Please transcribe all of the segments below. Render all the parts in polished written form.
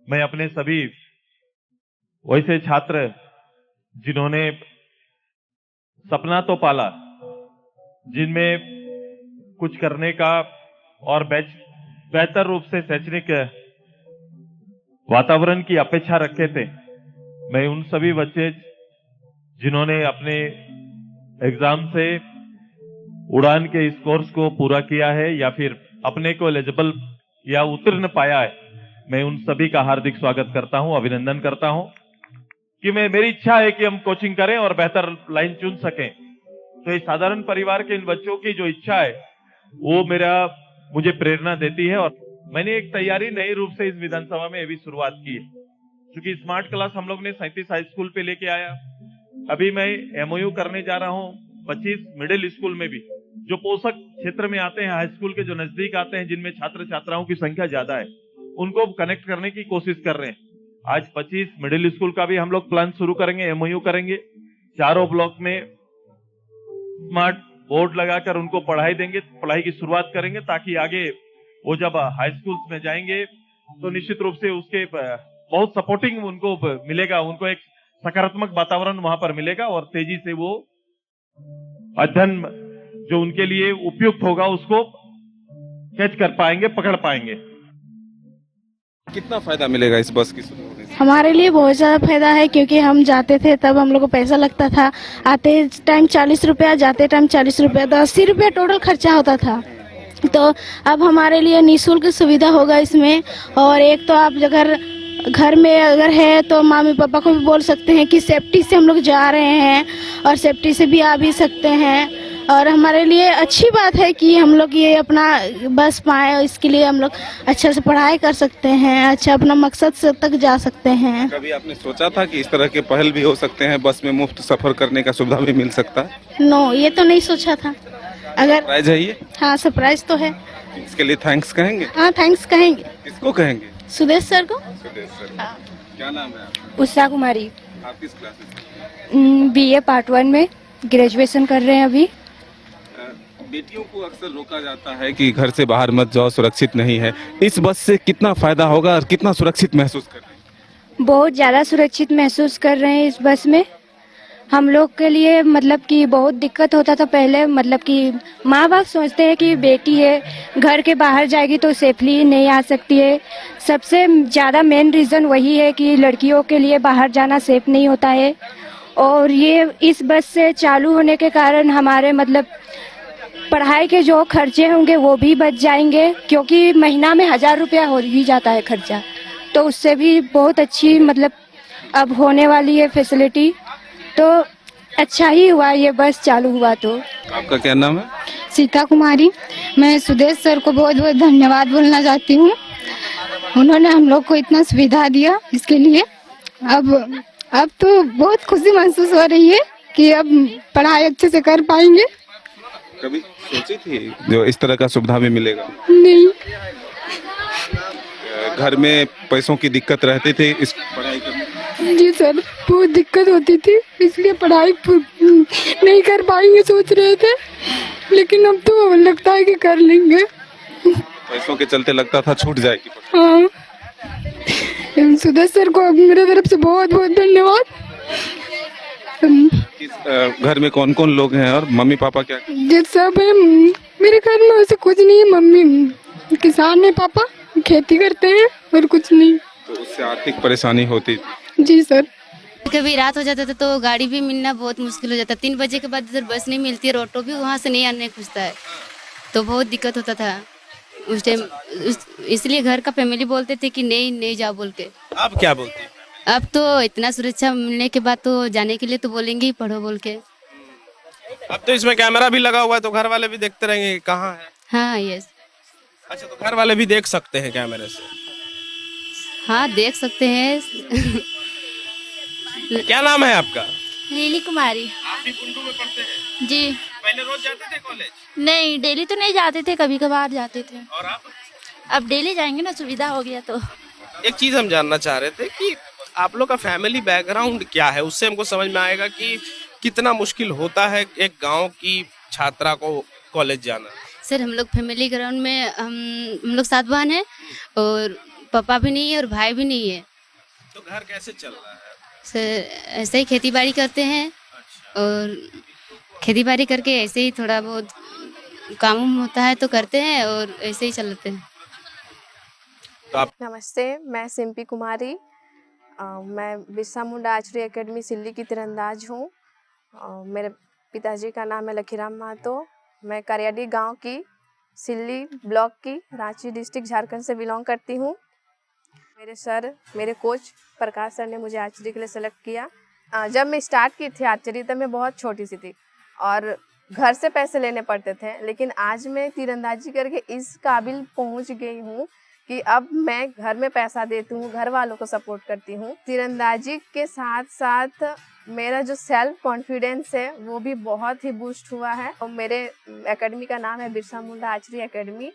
मैं अपने सभी वैसे छात्र जिन्होंने सपना तो पाला, जिनमें कुछ करने का और बेहतर रूप से शैक्षणिक वातावरण की अपेक्षा रखे थे, मैं उन सभी बच्चे जिन्होंने अपने एग्जाम से उड़ान के इस कोर्स को पूरा किया है या फिर अपने को एलिजिबल या उत्तीर्ण पाया है, मैं उन सभी का हार्दिक स्वागत करता हूं, अभिनंदन करता हूं कि मेरी इच्छा है कि हम कोचिंग करें और बेहतर लाइन चुन सकें। तो ये साधारण परिवार के इन बच्चों की जो इच्छा है वो मुझे प्रेरणा देती है। और मैंने एक तैयारी नए रूप से इस विधानसभा में अभी शुरुआत की है, क्योंकि स्मार्ट क्लास हम लोग ने 37 हाई स्कूल पे लेके आया। अभी मैं एमओयू करने जा रहा हूं 25 मिडिल स्कूल में भी, जो पोषक क्षेत्र में आते हैं, हाई स्कूल के जो नजदीक आते हैं, जिनमें छात्र छात्राओं की संख्या ज्यादा है, उनको कनेक्ट करने की कोशिश कर रहे हैं। आज 25 मिडिल स्कूल का भी हम लोग प्लान शुरू करेंगे, एमओयू करेंगे। चारों ब्लॉक में स्मार्ट बोर्ड लगाकर उनको पढ़ाई देंगे, पढ़ाई की शुरुआत करेंगे, ताकि आगे वो जब हाई स्कूल्स में जाएंगे तो निश्चित रूप से उसके बहुत सपोर्टिंग उनको मिलेगा, उनको एक सकारात्मक वातावरण वहां पर मिलेगा और तेजी से वो अध्ययन जो उनके लिए उपयुक्त होगा उसको कैच कर पाएंगे, पकड़ पाएंगे। कितना फायदा मिलेगा इस बस की शुरू होने से? हमारे लिए बहुत ज़्यादा फायदा है, क्योंकि हम जाते थे तब हम लोग को पैसा लगता था, आते टाइम 40 रुपया, जाते टाइम 40 रुपया, तो 80 रुपया टोटल खर्चा होता था। तो अब हमारे लिए निःशुल्क सुविधा होगा इसमें। और एक तो आप अगर घर में अगर है तो मम्मी पापा को भी बोल सकते हैं कि सेफ्टी से हम लोग जा रहे हैं, और सेफ्टी से भी आ भी सकते हैं। और हमारे लिए अच्छी बात है कि हम लोग ये अपना बस पाए, इसके लिए हम लोग अच्छे से पढ़ाई कर सकते हैं, अच्छा अपना मकसद से तक जा सकते हैं। कभी आपने सोचा था कि इस तरह के पहल भी हो सकते हैं, बस में मुफ्त सफर करने का सुविधा भी मिल सकता है? नो, ये तो नहीं सोचा था। अगर प्राइज है ये? हाँ, सरप्राइज तो है। इसके लिए थैंक्स कहेंगे? हाँ, थैंक्स कहेंगे। किसको कहेंगे? सुदेश सर को। सुदेश सर। क्या नाम है आपका? उषा कुमारी। आप किस क्लास में? बीए पार्ट 1 में ग्रेजुएशन कर रहे हैं अभी। बेटियों को अक्सर रोका जाता है कि घर से बाहर मत जाओ, सुरक्षित नहीं है। इस बस से कितना फायदा होगा और कितना सुरक्षित महसूस कर रहे हैं? बहुत ज़्यादा सुरक्षित महसूस कर रहे हैं इस बस में। हम लोग के लिए मतलब कि बहुत दिक्कत होता था पहले, मतलब कि माँ बाप सोचते हैं कि बेटी है, घर के बाहर जाएगी तो सेफली नहीं आ सकती है। सबसे ज़्यादा मेन रीज़न वही है कि लड़कियों के लिए बाहर जाना सेफ नहीं होता है। और ये इस बस से चालू होने के कारण हमारे मतलब पढ़ाई के जो खर्चे होंगे वो भी बच जाएंगे, क्योंकि महीना में 1000 रुपया हो ही जाता है खर्चा, तो उससे भी बहुत अच्छी मतलब अब होने वाली है फैसिलिटी। तो अच्छा ही हुआ ये बस चालू हुआ। तो आपका क्या नाम है? सीता कुमारी। मैं सुदेश सर को बहुत बहुत धन्यवाद बोलना चाहती हूँ, उन्होंने हम लोग को इतना सुविधा दिया, इसके लिए अब तो बहुत खुशी महसूस हो रही है कि अब पढ़ाई अच्छे से कर पाएंगे। कभी सोची थी जो इस तरह का सुविधा भी मिलेगा? नहीं, घर में पैसों की दिक्कत रहती थी इस पढ़ाई करने? जी सर, बहुत दिक्कत होती थी, इसलिए पढ़ाई नहीं कर पाएंगे सोच रहे थे, लेकिन अब तो लगता है कि कर लेंगे। पैसों के चलते लगता था छूट जाएगी। हाँ, सुदेश सर को मेरे तरफ से बहुत बहुत धन्यवाद। घर में कौन कौन लोग हैं और मम्मी पापा क्या? ये सब है मेरे घर में, वैसे कुछ नहीं है। मम्मी किसान है, पापा खेती करते हैं, और कुछ नहीं। तो उससे आर्थिक परेशानी होती? जी सर। कभी रात हो जाता था तो गाड़ी भी मिलना बहुत मुश्किल हो जाता। 3 बजे के बाद इधर बस नहीं मिलती है, ऑटो भी वहाँ से नहीं आने खुजता है, तो बहुत दिक्कत होता था उस टाइम। इसलिए घर का फैमिली बोलते थे कि नहीं जाओ बोल के। आप क्या बोलती हैं? अब तो इतना सुरक्षा मिलने के बाद तो जाने के लिए तो बोलेंगे ही, पढ़ो बोल के। अब तो इसमें कैमरा भी लगा हुआ है तो घर वाले भी देखते रहेंगे कहाँ है। हाँ, यस। अच्छा, तो घर वाले भी देख सकते हैं कैमरे से? हाँ, देख सकते हैं। क्या नाम है आपका? लीली कुमारी। आप भी कुंडू में पढ़ते हैं? जी। पहले रोज जाते थे कॉलेज? नहीं, डेली तो नहीं जाते थे, कभी कभार जाते थे। और आप? अब डेली जाएंगे ना, सुविधा हो गया तो। एक चीज हम जानना चाह रहे थे कि आप लोग का फैमिली बैकग्राउंड क्या है, उससे हमको समझ में आएगा कि कितना मुश्किल होता है एक गांव की छात्रा को कॉलेज जाना। सर, हम लोग फैमिली ग्राउंड में हम लोग 7 बहन हैं और पापा भी नहीं है और भाई भी नहीं है। तो घर कैसे चल रहा है? सर ऐसे ही खेती बाड़ी करते हैं और खेती बाड़ी करके ऐसे ही थोड़ा बहुत काम उम होता है तो करते हैं और ऐसे ही चलते हैं। तो आप नमस्ते, मैं सिंपी कुमारी। मैं बिरसा मुंडा आर्चरी एकेडमी सिल्ली की तीरंदाज हूँ। मेरे पिताजी का नाम है लखीराम महतो। मैं करियाडी गांव की सिल्ली ब्लॉक की रांची डिस्ट्रिक्ट झारखंड से बिलोंग करती हूँ। मेरे सर, मेरे कोच प्रकाश सर ने मुझे आर्चरी के लिए सेलेक्ट किया। जब मैं स्टार्ट की थी आर्चरी तब मैं बहुत छोटी सी थी और घर से पैसे लेने पड़ते थे, लेकिन आज मैं तीरंदाजी करके इस काबिल पहुँच गई हूँ कि अब मैं घर में पैसा देती हूँ, घर वालों को सपोर्ट करती हूँ। तीरंदाजी के साथ साथ मेरा जो सेल्फ कॉन्फिडेंस है वो भी बहुत ही बूस्ट हुआ है। और मेरे एकेडमी का नाम है बिरसा मुंडा आर्चरी एकेडमी।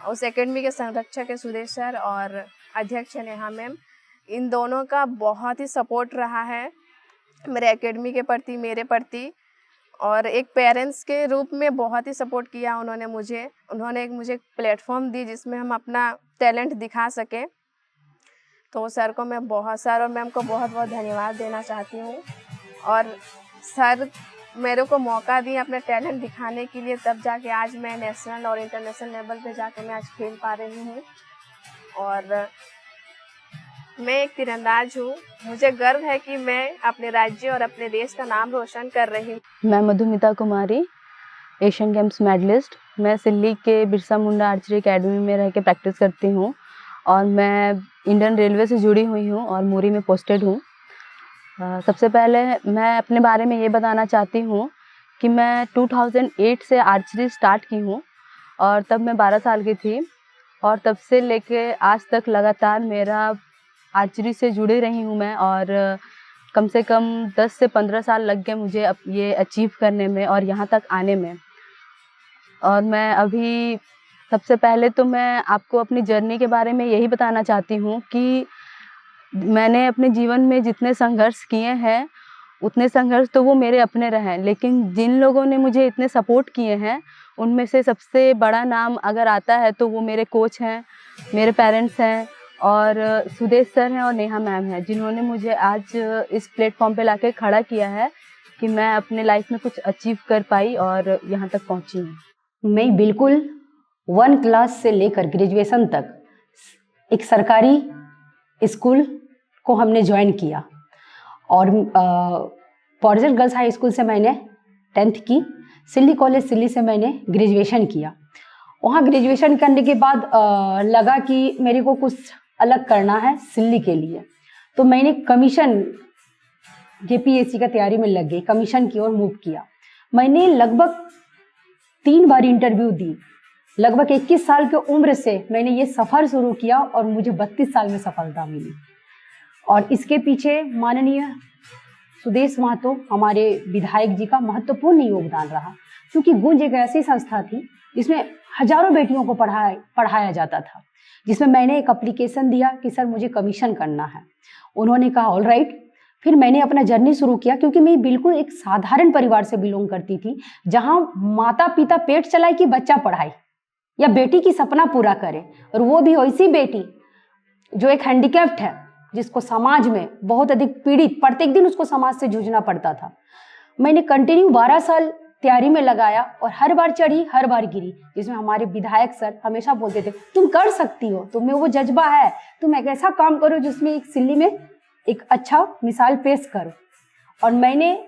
उस एकेडमी के संरक्षक है सुदेश सर और अध्यक्ष है नेहा मैम। इन दोनों का बहुत ही सपोर्ट रहा है मेरे एकेडमी के प्रति, मेरे प्रति, और एक पेरेंट्स के रूप में बहुत ही सपोर्ट किया उन्होंने मुझे। उन्होंने मुझे प्लेटफॉर्म दी जिसमें हम अपना टैलेंट दिखा सकें। तो सर को मैं सर और मैम को बहुत बहुत धन्यवाद देना चाहती हूँ। और सर मेरे को मौका दिए अपने टैलेंट दिखाने के लिए, तब जाके आज मैं नेशनल और इंटरनेशनल लेवल पे जाके मैं आज खेल पा रही हूँ। और मैं एक तीरंदाज हूँ। मुझे गर्व है कि मैं अपने राज्य और अपने देश का नाम रोशन कर रही हूँ। मैं मधुमिता कुमारी, एशियन गेम्स मेडलिस्ट। मैं सिल्ली के बिरसा मुंडा आर्चरी एकेडमी में रह के प्रैक्टिस करती हूँ और मैं इंडियन रेलवे से जुड़ी हुई हूँ और मुरी में पोस्टेड हूँ। सबसे पहले मैं अपने बारे में ये बताना चाहती हूँ कि मैं 2008 से आर्चरी स्टार्ट की हूँ और तब मैं 12 साल की थी और तब से लेके आज तक लगातार मेरा आर्चरी से जुड़ी रही हूँ मैं। और कम से कम 10 से 15 साल लग गए मुझे ये अचीव करने में और यहाँ तक आने में। और मैं अभी सबसे पहले तो मैं आपको अपनी जर्नी के बारे में यही बताना चाहती हूँ कि मैंने अपने जीवन में जितने संघर्ष किए हैं उतने संघर्ष तो वो मेरे अपने रहे, लेकिन जिन लोगों ने मुझे इतने सपोर्ट किए हैं उनमें से सबसे बड़ा नाम अगर आता है तो वो मेरे कोच हैं, मेरे पेरेंट्स हैं और सुदेश सर हैं और नेहा मैम हैं, जिन्होंने मुझे आज इस प्लेटफॉर्म पे लाके खड़ा किया है कि मैं अपने लाइफ में कुछ अचीव कर पाई और यहाँ तक पहुँची हूँ। मैं बिल्कुल 1 क्लास से लेकर ग्रेजुएशन तक एक सरकारी स्कूल को हमने ज्वाइन किया और पॉर्जर गर्ल्स हाई स्कूल से मैंने 10th की, सिल्ली कॉलेज सिल्ली से मैंने ग्रेजुएशन किया। वहाँ ग्रेजुएशन करने के बाद लगा कि मेरे को कुछ अलग करना है सिल्ली के लिए, तो मैंने कमीशन जेपीएससी का तैयारी में लग गई, कमीशन की ओर मूव किया। मैंने लगभग 3 बार इंटरव्यू दी। लगभग 21 साल की उम्र से मैंने ये सफ़र शुरू किया और मुझे 32 साल में सफलता मिली। और इसके पीछे माननीय सुदेश महतो हमारे विधायक जी का महत्वपूर्ण योगदान रहा, क्योंकि गुंज एक ऐसी संस्था थी जिसमें हजारों बेटियों को पढ़ाया जाता था, जिसमें मैंने एक एप्लीकेशन दिया कि सर मुझे कमीशन करना है। उन्होंने कहा ऑल राइट। फिर मैंने अपना जर्नी शुरू किया, क्योंकि मैं बिल्कुल एक साधारण परिवार से बिलोंग करती थी, जहाँ माता पिता पेट चलाए कि बच्चा पढ़ाए या बेटी की सपना पूरा करे, और वो भी ऐसी बेटी जो एक हैंडीकैप्ड है, जिसको समाज में बहुत अधिक पीड़ित, प्रत्येक दिन उसको समाज से जूझना पड़ता था। मैंने कंटिन्यू 12 साल तैयारी में लगाया और हर बार चढ़ी हर बार गिरी, जिसमें हमारे विधायक सर हमेशा बोलते थे तुम कर सकती हो, तुम में वो जज्बा है, तुम एक ऐसा काम करो जिसमें एक सिल्ली में एक अच्छा मिसाल पेश करो। और मैंने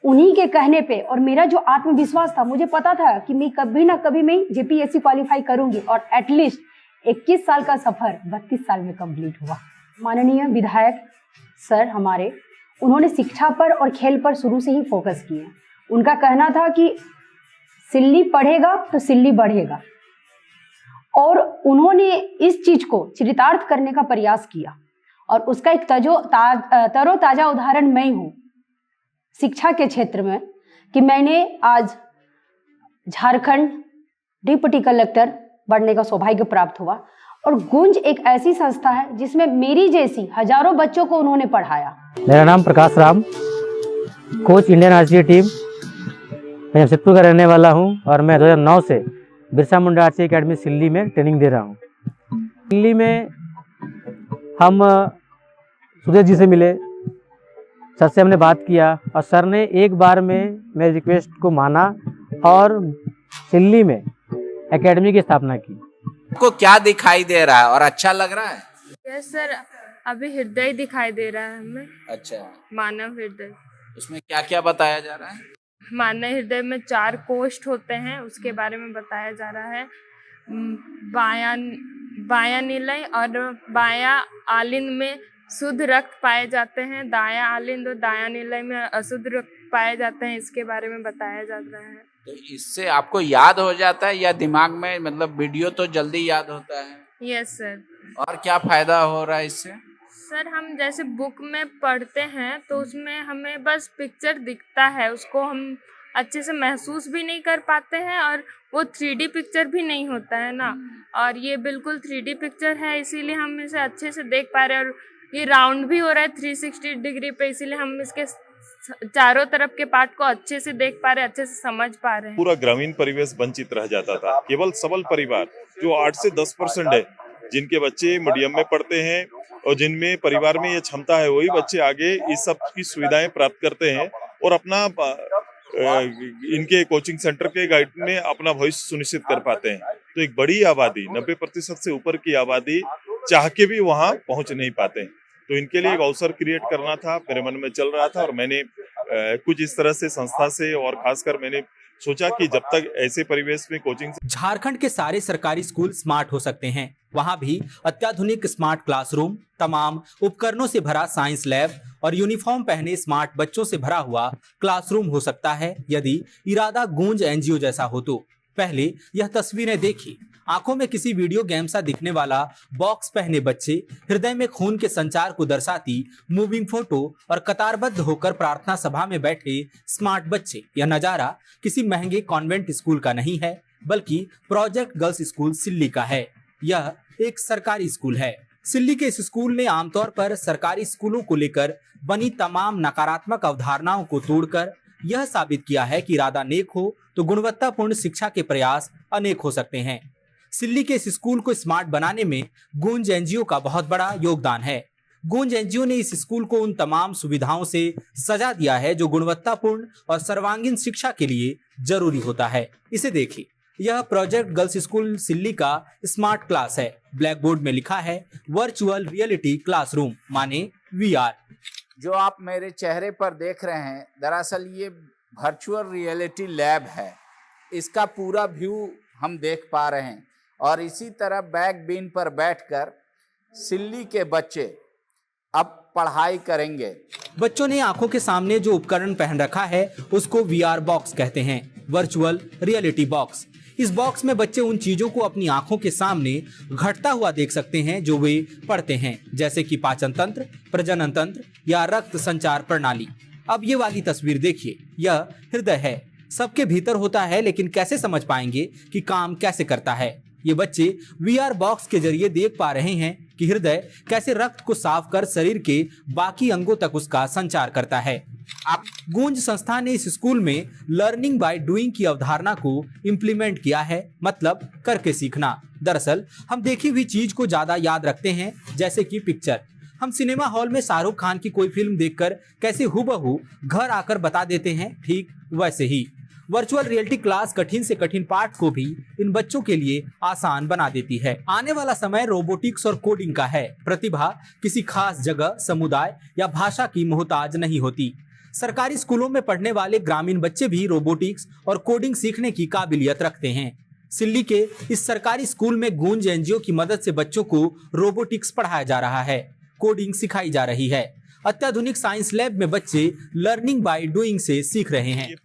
उन्हीं के कहने पे और मेरा जो आत्मविश्वास था, मुझे पता था कि मैं कभी ना कभी मैं जेपीएससी क्वालिफाई करूंगी, और एटलीस्ट 21 साल का सफर 32 साल में कंप्लीट हुआ। माननीय विधायक सर हमारे, उन्होंने शिक्षा पर और खेल पर शुरू से ही फोकस किया। उनका कहना था कि सिल्ली पढ़ेगा तो सिल्ली बढ़ेगा, और उन्होंने इस चीज को चरितार्थ करने का प्रयास किया, और उसका एक तरोताजा उदाहरण मैं हूँ शिक्षा के क्षेत्र में, कि मैंने आज झारखंड डिप्टी कलेक्टर बनने का सौभाग्य प्राप्त हुआ। और गुंज एक ऐसी संस्था है जिसमें मेरी जैसी हजारों बच्चों को उन्होंने पढ़ाया। मेरा नाम Prakash Ram, coach Indian archery team. मैं जमशेदपुर का रहने वाला हूं और मैं 2009 से बिरसा मुंडा आर्चरी एकेडमी सिल्ली में ट्रेनिंग दे रहा हूं। सिल्ली में हम सुदेश जी से मिले, सर से हमने बात किया और सर ने एक बार में मेरी रिक्वेस्ट को माना और सिल्ली में एकेडमी की स्थापना की। आपको क्या दिखाई दे रहा है और अच्छा लग रहा है? यस सर, अभी हृदय दिखाई दे रहा है हमें। अच्छा, मानव हृदय। उसमें क्या क्या बताया जा रहा है? मानव हृदय में 4 कोष्ठ होते हैं, उसके बारे में बताया जा रहा है। बायां निलय और बायां आलिंद में शुद्ध रक्त पाए जाते हैं, दायां आलिंद और दायां निलय में अशुद्ध रक्त पाए जाते हैं, इसके बारे में बताया जा रहा है। तो इससे आपको याद हो जाता है या दिमाग में, मतलब वीडियो तो जल्दी याद होता है? Yes sir. और क्या फायदा हो रहा है इससे? सर, हम जैसे बुक में पढ़ते हैं तो उसमें हमें बस पिक्चर दिखता है, उसको हम अच्छे से महसूस भी नहीं कर पाते हैं और वो 3D पिक्चर भी नहीं होता है ना, और ये बिल्कुल 3D पिक्चर है, इसीलिए हम इसे अच्छे से देख पा रहे हैं। और ये राउंड भी हो रहा है 360 डिग्री पे, इसीलिए हम इसके चारों तरफ के पार्ट को अच्छे से देख पा रहे हैं, अच्छे से समझ पा रहे हैं। पूरा ग्रामीण परिवेश वंचित रह जाता था। केवल सबल परिवार जो 8 से 10% है, जिनके बच्चे मीडियम में पढ़ते हैं और जिनमें परिवार में ये क्षमता है, वही बच्चे आगे इस सब की सुविधाएं प्राप्त करते हैं और अपना इनके कोचिंग सेंटर के गाइड में अपना भविष्य सुनिश्चित कर पाते हैं। तो एक बड़ी आबादी, 90% से ऊपर की आबादी चाह के भी वहां पहुंच नहीं पाते, तो इनके लिए एक अवसर क्रिएट करना था, मेरे मन में चल रहा था। और मैंने कुछ इस तरह से संस्था से और खासकर मैंने सोचा कि जब तक ऐसे परिवेश में कोचिंग। झारखंड के सारे सरकारी स्कूल स्मार्ट हो सकते हैं, वहां भी अत्याधुनिक स्मार्ट क्लासरूम, तमाम उपकरणों से भरा साइंस लैब और यूनिफॉर्म पहने स्मार्ट बच्चों से भरा हुआ क्लासरूम हो सकता है, यदि इरादा गूंज एनजीओ जैसा हो तो। पहले यह तस्वीरें देखी, आंखों में किसी वीडियो गेम सा दिखने वाला बॉक्स पहने बच्चे, हृदय में खून के संचार को दर्शाती मूविंग फोटो और कतारबद्ध होकर प्रार्थना सभा में बैठे स्मार्ट बच्चे। यह नजारा किसी महंगे कॉन्वेंट स्कूल का नहीं है, बल्कि प्रोजेक्ट गर्ल्स स्कूल सिल्ली का है। यह एक सरकारी स्कूल है। सिल्ली के इस स्कूल ने आमतौर पर सरकारी स्कूलों को लेकर बनी तमाम नकारात्मक अवधारणाओं को तोड़कर यह साबित किया है कि इरादा नेक हो तो गुणवत्तापूर्ण शिक्षा के प्रयास अनेक हो सकते हैं। सिल्ली के इस स्कूल को स्मार्ट बनाने में गूंज एनजीओ का बहुत बड़ा योगदान है। गूंज एनजीओ ने इस स्कूल को उन तमाम सुविधाओं से सजा दिया है जो गुणवत्तापूर्ण और सर्वांगीण शिक्षा के लिए जरूरी होता है। इसे देखिए, यह प्रोजेक्ट गर्ल्स स्कूल सिल्ली का स्मार्ट क्लास है। ब्लैक बोर्ड में लिखा है वर्चुअल रियलिटी क्लासरूम, माने VR। जो आप मेरे चेहरे पर देख रहे हैं, दरअसल ये वर्चुअल रियलिटी लैब है। इसका पूरा व्यू हम देख पा रहे हैं और इसी तरह बैक बीन पर बैठकर सिल्ली के बच्चे अब पढ़ाई करेंगे। बच्चों ने आंखों के सामने जो उपकरण पहन रखा है उसको VR बॉक्स कहते हैं, वर्चुअल रियलिटी बॉक्स। इस बॉक्स में बच्चे उन चीजों को अपनी आंखों के सामने घटता हुआ देख सकते हैं जो वे पढ़ते हैं, जैसे कि पाचन तंत्र, प्रजनन तंत्र या रक्त संचार प्रणाली। अब ये वाली तस्वीर देखिए, यह हृदय है। सबके भीतर होता है, लेकिन कैसे समझ पाएंगे कि काम कैसे करता है। ये बच्चे VR बॉक्स के जरिए देख पा रहे हैं कि हृदय कैसे रक्त को साफ कर शरीर के बाकी अंगों तक उसका संचार करता है। आप गूंज संस्था ने इस स्कूल में लर्निंग बाय डूइंग की अवधारणा को इम्प्लीमेंट किया है, मतलब करके सीखना। दरअसल हम देखी हुई चीज को ज्यादा याद रखते हैं, जैसे कि पिक्चर। हम सिनेमा हॉल में शाहरुख खान की कोई फिल्म देखकर कैसे हूबहू घर आकर बता देते हैं, ठीक वैसे ही वर्चुअल रियलिटी क्लास कठिन से कठिन पाठ को भी इन बच्चों के लिए आसान बना देती है। आने वाला समय रोबोटिक्स और कोडिंग का है। प्रतिभा किसी खास जगह, समुदाय या भाषा की मोहताज नहीं होती। सरकारी स्कूलों में पढ़ने वाले ग्रामीण बच्चे भी रोबोटिक्स और कोडिंग सीखने की काबिलियत रखते हैं। सिल्ली के इस सरकारी स्कूल में गूंज एनजीओ की मदद से बच्चों को रोबोटिक्स पढ़ाया जा रहा है, कोडिंग सिखाई जा रही है। अत्याधुनिक साइंस लैब में बच्चे लर्निंग बाय डूइंग से सीख रहे हैं।